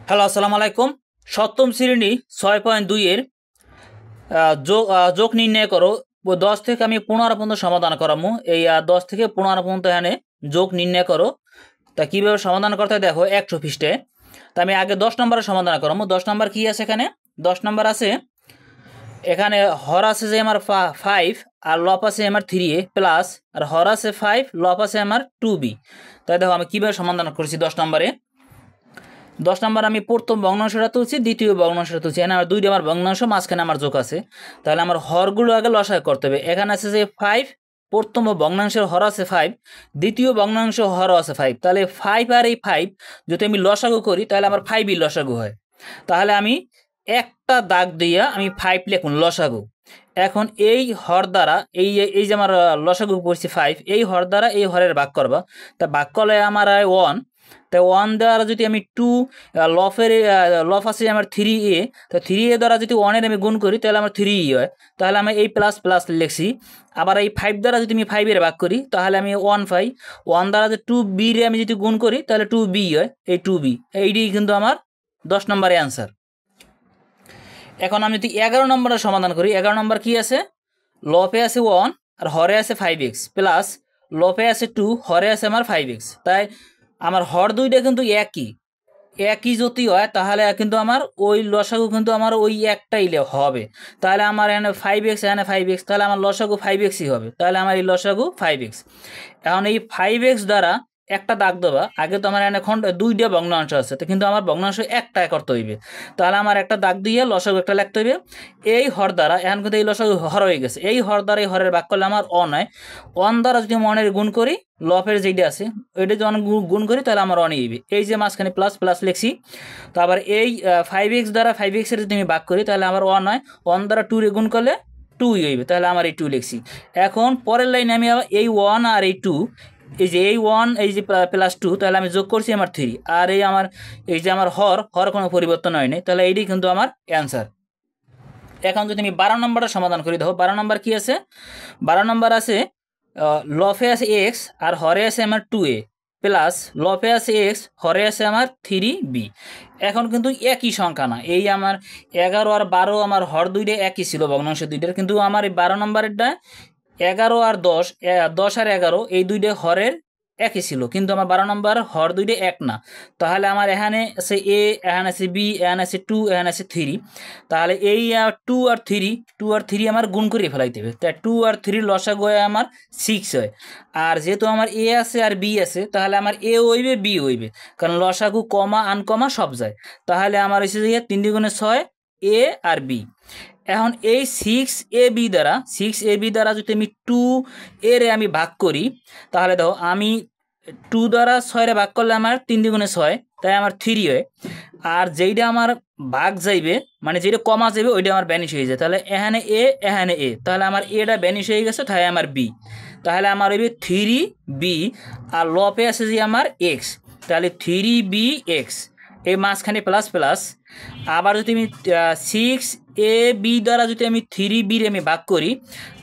Hello, আসসালামু আলাইকুম। সপ্তম শ্রেণী 6.2 এর যোগ নির্ণয় করো। 10 থেকে আমি 15 পর্যন্ত সমাধান করামু। এই 10 থেকে 15 পর্যন্ত এখানে যোগ নির্ণয় করো। তা কীভাবে সমাধান করতে হয় দেখো 100 পৃষ্ঠে। তা আমি আগে 10 নম্বরের সমাধান করামু। 10 নম্বর কী আছে এখানে? 10 নম্বর আছে এখানে হর আছে যে আমার 5 আর লব আছে আমার 3a প্লাস আর হর আছে 5 লব আছে আমার 2b। তাই দেখো আমি কীভাবে সমাধান করেছি 10 নম্বরে। 10 নম্বর আমি প্রথম ভগ্নাংশটা তুলছি, দ্বিতীয় ভগ্নাংশটা তুলছি। এখানে আমার দুইটা আমার ভগ্নাংশ, মাঝখানে আমার যোগ আছে। তাহলে আমার হরগুলো আগে লসাগু করতে হবে। এখানে আছে যে 5, প্রথম ভগ্নাংশের হর আছে 5, দ্বিতীয় ভগ্নাংশ হর আছে 5। তাহলে 5 আর এই 5 যদি আমি লসাগু করি তাহলে আমার 5ই লসাগু হয়। তাহলে আমি একটা দাগ দিয়া আমি 5 লিখুন লসাগু। এখন এই হর দ্বারা এই এই যে আমার লসাগু করছি 5, এই হর দ্বারা এই হরের ভাগ করবা। তা ভাগ করলে আমার 1। তাই 1 দ্বারা যদি আমি 2 লফ আছে আমার 3a, তো 3a দ্বারা যদি 1-এর আমি গুণ করি তাহলে আমার 3e হয়। তাহলে আমি এই প্লাস প্লাস লিখছি। আবার এই 5 দ্বারা যদি আমি 5-এর ভাগ করি তাহলে আমি 1 পাই। 1 দ্বারা যে 2b রে আমি যদি গুণ করি তাহলে 2b হয়, এই 2b। এইটি কিন্তু আমার 10 নম্বরের অ্যান্সার। এখন আমি যদি 11 নম্বরের সমাধান করি, 11 নম্বর কি আছে? লফে আছে 1 আর হরে আছে 5x প্লাস লফে আছে 2, হরে আছে আমার 5x। তাই আমার হর দুইটা কিন্তু একই যদি হয় তাহলে কিন্তু আমার ওই লসাগু কিন্তু আমার ওই একটাই হবে। তাহলে আমার এখানে 5x, এখানে 5x, তাহলে আমার লসাগু 5xই হবে। তাহলে আমার এই লসাগু 5x। এখন এই 5x দ্বারা একটা দাগ দেবা। আগে তো আমার এখানে দুইটা ভগ্নাংশ আছে, তো কিন্তু আমার ভগ্নাংশ একটা করতে হইবে। তাহলে আমার একটা দাগ দিয়ে লসাগু একটা লিখতে হইবে। এই হর দ্বারা এখন কিন্তু এই লসাগু হর হয়ে গেছে। এই হর দ্বারা এই হরের ভাগ করলে আমার অন হয়। অন দ্বারা যদি আমি অনের গুণ করি, লফের যেটা আছে ওইটা যদি অনেক গুণ করি তাহলে আমার অন হইবে। এই যে মাঝখানে প্লাস প্লাস লিখছি। তো আবার এই 5x দ্বারা 5x-এর যদি আমি ভাগ করি তাহলে আমার 1 হয়। 1 দ্বারা 2 রে গুণ করলে 2ই হইবে। তাহলে আমার এই 2 লিখছি। এখন পরের লাইনে আমি আবার এই 1 আর এই 2, এই যে এই 1 এই যে প্লাস 2, তাহলে আমি যোগ করছি আমার 3। আর এই যে আমার হর কোনো পরিবর্তন হয়নি। তাহলে এইটাই কিন্তু আমার অ্যান্সার। এখন যদি আমি 12 নম্বরের সমাধান করি, দেখো 12 নম্বর কি আছে? 12 নম্বর আছে লফে আছে x আর হরে আছে আমার 2a প্লাস লফে আছে x, হরে আছে আমার 3b। এখন কিন্তু একই সংখ্যা না। এই আমার 11 আর 12 আমার হর দুইটা একই ছিল ভগ্নাংশ দুইটার, কিন্তু আমার এই 12 নম্বরেরটা 11 আর 10, 10 আর 11 এই দুইটা হরের একই ছিল, কিন্তু আমার 12 নম্বর হর দুইটা এক না। তাহলে আমার এখানে আছে a, এখানে আছে b, এখানে আছে 2, এখানে আছে 3। তাহলে এই 2 আর 3 আমার গুণ করে ফেলাইতে হবে। তাই 2 আর 3 লসাগু হয় আমার 6 হয়। আর যেহেতু আমার a আছে আর b আছে তাহলে আমার a হইবে b হইবে, কারণ লসাগু কমা আনকমা সব যায়। তাহলে আমার হচ্ছে যে 3 × 6 a আর b। এখন এই 6ab দ্বারা যদি আমি 2 আমি ভাগ করি তাহলে দেখো আমি 2 দ্বারা 6 ভাগ করলে আমার 3 × 6, তাই আমার 3 হয়। আর যেইটা আমার ভাগ যাইবে মানে যেটা কমা যাবে ওইটা আমার ব্যানিশ হয়ে যায়। তাহলে এখানে a, তাহলে আমার এটা ব্যানিশ হয়ে গেছে, তাই আমার b। তাহলে আমার হইবে 3b আর লপে আছে যে আমার x, তাহলে 3bx। এই মাঝখানে প্লাস প্লাস। আবার যদি আমি 6ab দ্বারা যদি আমি 3b আমি ভাগ করি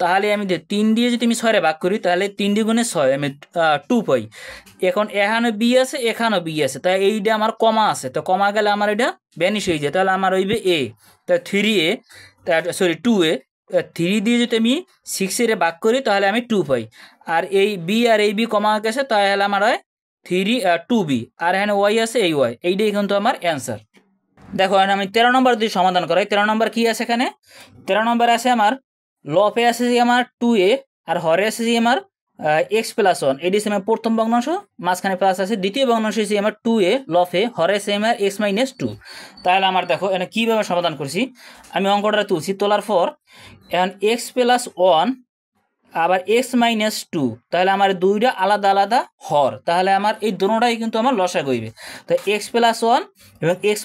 তাহলে আমি 3 দিয়ে যদি আমি 6 ভাগ করি তাহলে 3 × 6 আমি 2 পাই। এখন এখানে b আছে, এখানেও b আছে, তাই এইটা আমার কমা আছে, তো কমা গেলে আমার এটা ব্যানিশ হয়ে যায়। তাহলে আমার হইবে a, তাই 3a, সরি 2a। 3 দিয়ে যদি আমি 6-এর ভাগ করি তাহলে আমি 2 পাই। আর এই b আর এই b কমা গেছে, তাহলে আমার হয় 2b। আর এখানে y আছে, এই y, এইটাই কিন্তু আমার অ্যান্সার। দেখো আমি 13 নম্বর যদি সমাধান করাই, 13 নম্বর কি আছে এখানে? 13 নম্বর আছে আমার লফে আছে যে আমার 2a আর হরে আছে যে আমার x + 1। এটি হচ্ছে আমার প্রথম ভগ্নাংশ, মাঝখানে প্লাস আছে। দ্বিতীয় ভগ্নাংশ হচ্ছে আমার 2a লফে হরে আছে আমার x - 2। তাহলে আমার দেখো এখানে কীভাবে সমাধান করছি। আমি অঙ্কটা তুলছি, তোলার পর এখন x + 1 আবার x - 2, তাহলে আমার দুইটা আলাদা আলাদা হর, তাহলে আমার এই দুটোটাই কিন্তু আমার লসাগু হইবে। তো x + 1 এবং x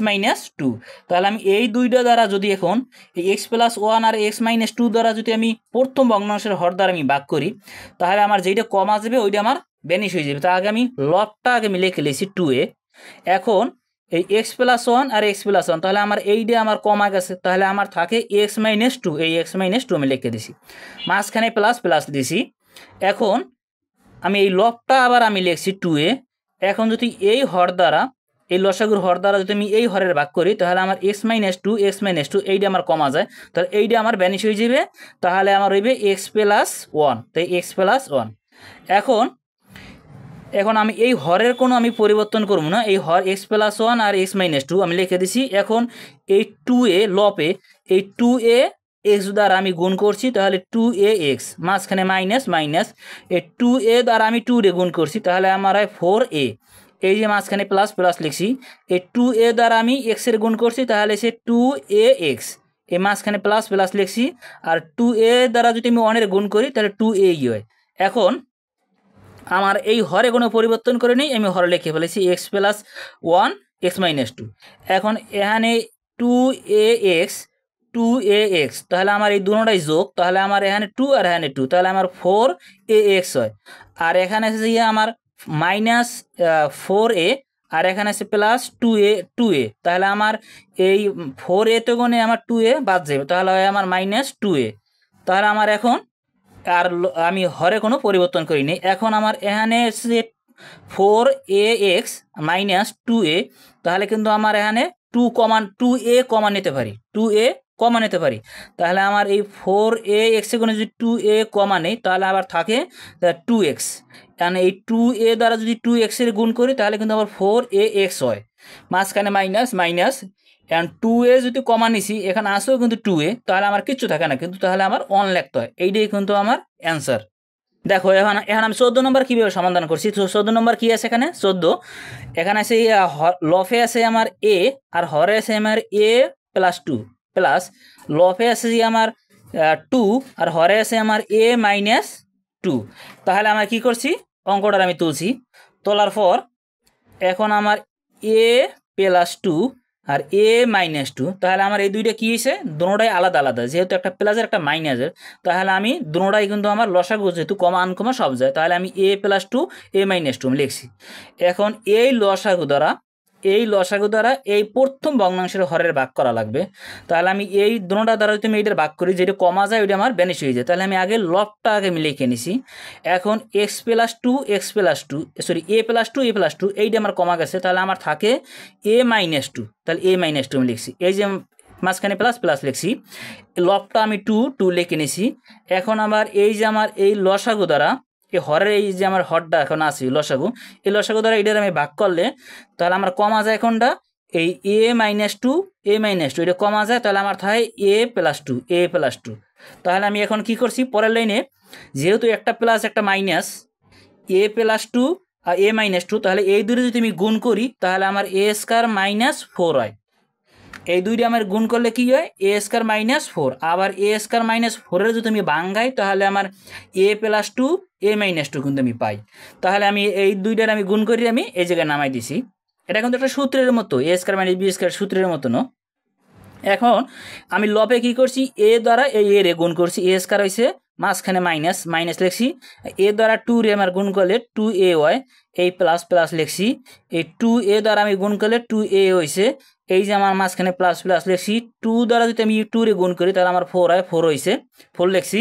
- 2, তাহলে আমি এই দুইটা দ্বারা যদি এখন এই x + 1 আর x - 2 দ্বারা যদি আমি প্রথম ভগ্নাংশের হর দ্বারা আমি ভাগ করি তাহলে আমার যেইটা কমা যাবে ওইটা আমার ব্যানিশ হয়ে যাবে। তা আগে আমি লবটা আগে আমি লিখে লিখছি 2a। এখন এই x + 1 আর x + 1, তাহলে আমার এইটা আমার কমা গেছে, তাহলে আমার থাকে x - 2। এই x - 2 আমি লিখে দিছি, মাঝখানে প্লাস প্লাস দিছি। এখন আমি এই লবটা আবার আমি লিখছি 2a। এখন যদি এই হর দ্বারা এই লসাগুর হর দ্বারা যদি আমি এই হরের ভাগ করি তাহলে আমার এক্স মাইনাস টু এইটা আমার কমা যায়, তাহলে এইটা আমার ভ্যানিশ হয়ে যাবে, তাহলে আমার হইবে এক্স প্লাস ওয়ান, তাই এক্স প্লাস ওয়ান। এখন আমি এই হরের কোনো আমি পরিবর্তন করব না, এই হর এক্স প্লাস ওয়ান আর এক্স মাইনাস টু আমি লিখে দিছি। এখন এই টু এ লপে এই টু এ এক্স দ্বারা আমি গুণ করছি, তাহলে টু এ এক্স, মাঝখানে মাইনাস মাইনাস, এই টু এ দ্বারা আমি টু রে গুণ করছি, তাহলে আমার হয় ফোর এ, এই যে মাঝখানে প্লাস প্লাস লিখছি। এই টু এ দ্বারা আমি এক্সের গুণ করছি, তাহলে সে টু এ এক্স, এই মাঝখানে প্লাস প্লাস লিখছি। আর টু এ দ্বারা যদি আমি ওয়ানের গুণ করি তাহলে টু এ হয়। এখন আমার এই হরে কোনো পরিবর্তন করে নেই, আমি হরে লিখে ফেলেছি x plus one x minus two. এখন এখানে টু এ এক্স, তাহলে আমার এই দুটোটাই যোগ, তাহলে আমার এখানে টু আর এখানে টু, তাহলে আমার ফোর এ এক্স হয়। আর এখানে আছে যে আমার মাইনাস ফোর এ, আর এখানে আছে প্লাস টু এ, তাহলে আমার এই ফোর এ তো গুণে আমার টু এ বাদ যাবে, তাহলে হয় আমার মাইনাস টু এ। তাহলে আমার এখন আর আমি হরে কোনো পরিবর্তন করিনি। এখন আমার এখানে এসে ফোর এ এক্স মাইনাস টু এ, তাহলে কিন্তু আমার এখানে টু এ কমা নিতে পারি, তাহলে আমার এই ফোর এ এক্সে কোনো যদি টু এ কমা নেই তাহলে আবার থাকে টু এক্স, কারণ এই টু এ দ্বারা যদি টু এক্সের গুণ করি তাহলে কিন্তু আবার ফোর এ এক্স হয়, মাঝখানে মাইনাস মাইনাস। এখন টু এ যদি কমা নিছি এখানে আসেও কিন্তু টু এ, তাহলে আমার কিচ্ছু থাকে না, কিন্তু তাহলে আমার অন লিখতে হয়, এইটাই কিন্তু আমার অ্যান্সার। দেখো এখন আমি 14 নম্বর কীভাবে সমাধান করছি। তো 14 নম্বর কী আছে এখানে, 14 এখানে আছে লফে আছে আমার এ, আর হরে আছে আমার এ প্লাস টু, প্লাস লফে আছে যে আমার টু, আর হরে আছে আমার এ মাইনাস টু। তাহলে আমরা কী করছি, অঙ্কটার আমি তুলছি, তোলার পর এখন আমার এ প্লাস টু আর এ মাইনাস টু, তাহলে আমার এই দুইটা কী হয়েছে, দুটোটাই আলাদা আলাদা, যেহেতু একটা প্লাসের একটা মাইনাসের, তাহলে আমি দুটোটাই কিন্তু আমার লসাগু যেহেতু কমা আনকমা সব যায়, তাহলে আমি এ প্লাস টু এ মাইনাস টু আমি লিখছি। এখন এই লসাগু দ্বারা এই প্রথম ভগ্নাংশের হরের ভাগ করা লাগবে, তাহলে আমি এই দুটোটা দ্বারা যদি আমি এইটার ভাগ করি, যেটা কমা যায় ওইটা আমার ভ্যানিশ হয়ে যায়, তাহলে আমি আগে লবটা আমি লিখে নিছি। এখন এ প্লাস টু এইটা আমার কমা গেছে, তাহলে আমার থাকে এ মাইনাস টু, তাহলে এ মাইনাস টু আমি লিখছি, এই যে মাঝখানে প্লাস প্লাস লিখছি, লবটা আমি টু লিখে নিছি। এখন আবার এই যে আমার এই লসাগু দ্বারা এই হরের এই যে আমার হরটা এখন আছে লসাগু, এই লসাগু দ্বারা এটার আমি ভাগ করলে তাহলে আমার কমা যায় কোনটা, এই এ মাইনাস টু এটা কমা যায়, তাহলে আমার থাকে এ প্লাস টু। তাহলে আমি এখন কি করছি, পরের লাইনে যেহেতু একটা প্লাস একটা মাইনাস, এ প্লাস টু আর এ মাইনাস টু, তাহলে এই দুটো যদি আমি গুণ করি তাহলে আমার এ স্কয়ার মাইনাস ফোর হয়। এই দুইটা আমার গুণ করলে কি হয়, এ স্কয়ার মাইনাস ফোর, আবার এ স্কয়ার মাইনাস ফোরের যদি আমি ভাঙাই তাহলে আমার এ প্লাস টু এ মাইনাস টু কিন্তু আমি পাই। তাহলে আমি এই দুইটার আমি গুণ করি, আমি এই জায়গায় নামাই দিছি, এটা কিন্তু একটা সূত্রের মতো, এ স্কয়ার মাইনাস বি স্কয়ার সূত্রের মতো না। এখন আমি লবে কি করছি, এ দ্বারা এই এ রে গুণ করছি, এ স্কয়ার হয়েছে মাঝখানে মাইনাস মাইনাস লিখছি, এ দ্বারা টু রে আমার গুণ করলে টু এ হয়, এই প্লাস প্লাস লিখছি, এই টু এ দ্বারা আমি গুণ করলে টু এ হয়েছে, এই যে আমার মাঝখানে প্লাস প্লাস লিখছি, টু দ্বারা যদি আমি টু রে গুণ করি তাহলে আমার ফোর হয়, ফোর হয়েছে, ফোর লিখছি।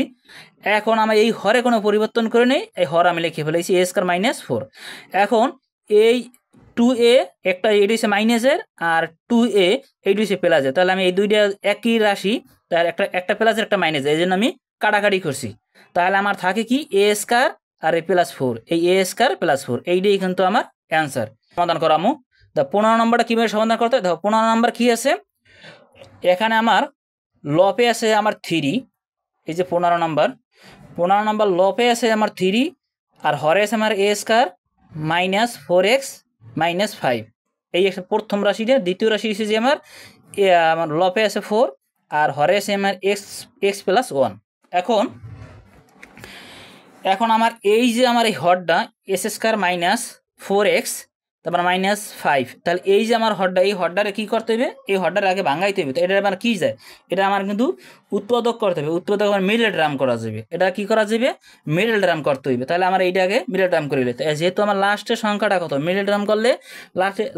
এখন আমি এই হরে কোনো পরিবর্তন করে নেই, এই হর আমি লিখে ফেলেছি এ স্কয়ার মাইনাস ফোর। এখন এই টু এ একটা এইটা হচ্ছে মাইনাসের, আর টু এ এইটা হচ্ছে প্লাসের, তাহলে আমি এই দুইটা একই রাশি, তার একটা প্লাসের একটা মাইনাসের, এই জন্য আমি কাটাকাটি করছি, তাহলে আমার থাকে কি এ স্কয়ার আর এ প্লাস ফোর, এই এ স্কয়ার প্লাস ফোর, এইটাই কিন্তু আমার অ্যান্সার। সমাধান করামু। তা 15 নম্বরটা কীভাবে সমাধান করতে হয়, দেখো 15 নম্বর কী আছে, এখানে আমার লপে আছে আমার থ্রি, এই যে 15 নম্বর লপে আছে আমার থ্রি, আর হরে আছে আমার a square minus four x minus five, এই একটা প্রথম রাশিটা। দ্বিতীয় রাশি এসেছে যে আমার লপে আছে ফোর, আর হরে আছে আমার এক্স প্লাস ওয়ান। এখন আমার এই যে আমার এই হরটা s square minus four x তারপর মাইনাস ফাইভ, তাহলে এই যে আমার হরটা, এই হরটারে কী করতে হবে, এই হরটার আগে ভাঙাইতে হবে, তো এটা আমার কী যায়, এটা আমার কিন্তু উৎপাদক করতে হবে, উৎপাদক আমার মিডল টার্ম করা যাবে, এটা কি করা যাবে, মিডল টার্ম করতে হইবে, তাহলে আমার এইটা আগে মিডল টার্ম করে নিতে, যেহেতু আমার লাস্টের সংখ্যাটা কত, মিডল টার্ম করলে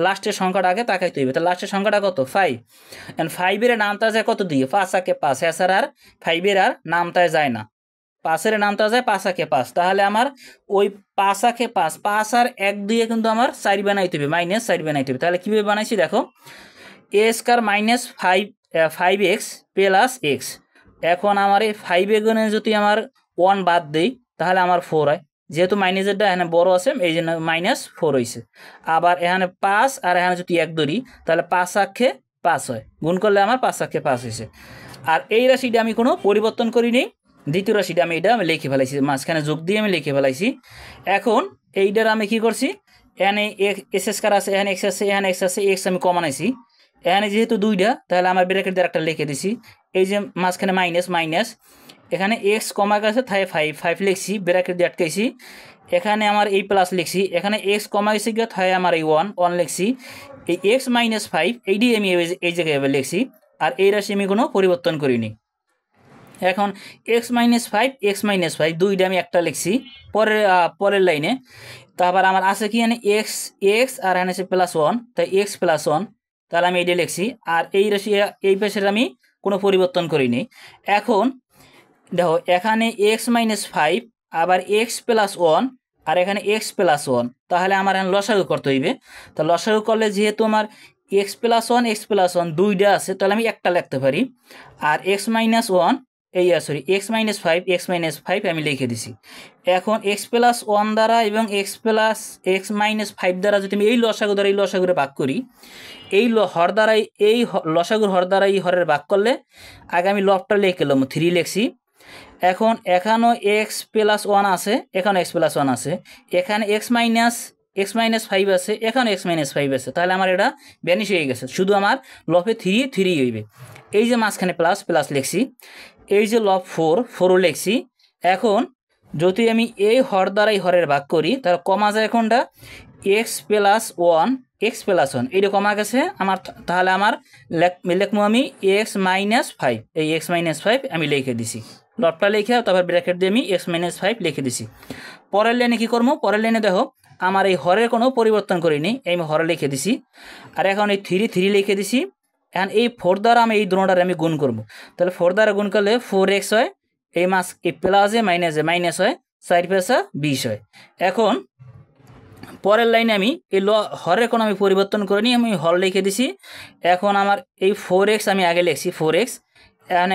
লাস্টের সংখ্যাটা আগে তাকাইতে হইবে, তাহলে লাস্টের সংখ্যাটা কত, ফাইভ, অ্যান্ড ফাইভের নামটা যায় কত দিয়ে, 5 আঁকে 5, এছাড়া আর ফাইভের আর নামটায় যায় না, 5-এর নামটা যায় 5 × 5, তাহলে আমার ওই 5 × 5, 5 আর 1 দিয়ে কিন্তু আমার 4 বানাইতে হবে, -4 বানাইতে হবে। তাহলে কীভাবে বানাইছি দেখো, a square -5x plus x। এখন আমার এই 5 এগুনে যদি আমার 1 বাদ দেই তাহলে আমার 4 হয়, যেহেতু মাইনাসেরটা এখানে বড় আছে এই জন্য -4 হয়েছে। আবার এখানে 5 আর এখানে যদি 1 ধরি তাহলে 5 আক্ষে 5 হয়, গুণ করলে আমার 5 আক্ষে 5 হয়েছে। আর এই রাশিটা আমি কোনো পরিবর্তন করিনি, দ্বিতীয় রাশিটা আমি লিখে ফেলাইছি, মাঝখানে যোগ দিয়ে আমি লিখে ফেলাইছি। এখন এইটার আমি কি করছি, এখানে এক্স স্কয়ার আছে, এখানে এক্স আছে, এখানে এক্স আছে, এক্স আমি কমানাইছি। এখানে যেহেতু 2টা তাহলে আমার ব্র্যাকেট দিয়ে একটা লিখে দিছি, এই যে মাঝখানে মাইনাস, এখানে এক্স কমা গেছে তাই 5 লিখছি, ব্র্যাকেট দিয়ে আটকাইছি। এখানে আমার এই প্লাস লিখছি, এখানে এক্স কমা গেছে গিয়ে তাই আমার এই 1 লিখছি। এই x - 5 এইটি আমি এই জায়গায় লিখছি, আর এই রাশি আমি কোনো পরিবর্তন করিনি। এখন x - 5 দুইটা আমি একটা লিখছি পরের লাইনে। তারপর আমার আছে কি এখানে এক্স আর এখানে আছে +1, তাই x + 1, তাহলে আমি এইটা লিখছি। আর এই রাশি এই পাশের আমি কোনো পরিবর্তন করিনি। এখন দেখো এখানে x - 5 আবার x + 1 আর এখানে x + 1, তাহলে আমার এখানে লসাগু করতে হইবে। তো লসাগু করলে যেহেতু আমার x + 1 দুইটা আছে তাহলে আমি একটা লিখতে পারি। আর x - 1 x - 5 আমি লিখে দিছি। এখন x + 1 দ্বারা এবং x - 5 দ্বারা যদি আমি এই লসাগু দ্বারা এই লসাগুরে ভাগ করি, এই হর দ্বারাই এই লসাগুর হর দ্বারা এই হরের ভাগ করলে আগে আমি লবটা লিখে এলাম 3 লিখছি। এখন এখানেও x + 1 আছে, এখানে x + 1 আছে, এখানে x - 5 আছে, এখানে x - 5 আছে, তাহলে আমার এটা ভ্যানিশ হয়ে গেছে, শুধু আমার লবে 3 হইবে। এই যে মাঝখানে প্লাস লিখছি, এই যে লব 4 লিখছি। এখন যদি আমি এই হর দ্বারা এই হরের ভাগ করি তাহলে কমা যায় কোনটা, x + 1 এইটা কমা গেছে আমার, তাহলে আমার লিখবো আমি x - 5, এই x - 5 আমি লিখে দিছি, লবটা লিখে তারপর ব্র্যাকেট দিয়ে আমি x - 5 লিখে দিছি। পরের লাইনে কী করবো, পরের লাইনে দেখো আমার এই হরের কোনো পরিবর্তন করিনি, এই আমি হরে লিখে দিছি। আর এখন এই 3 লিখে দিছি। এখন এই 4 দ্বারা আমি এই দুটোটার আমি গুণ করব, তাহলে 4 দ্বারা গুণ করলে 4x হয়, এই প্লাসে মাইনাস হয়, 4 × 5 = 20 হয়। এখন পরের লাইনে আমি এই হরের কোনো আমি পরিবর্তন করিনি, আমি হর লিখে দিছি। এখন আমার এই 4x আমি আগে লিখছি 4x,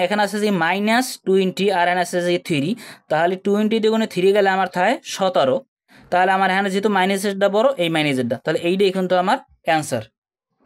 এখানে আছে যে -20 আর এখানে আছে যে 3, তাহলে 20 দিয়ে গুণে 3 গেলে আমার থাকে 17। তাহলে আমার এখানে যেহেতু মাইনাসেরটা বড়, এই মাইনাসেরটা, তাহলে এইটাই কিন্তু আমার অ্যান্সার।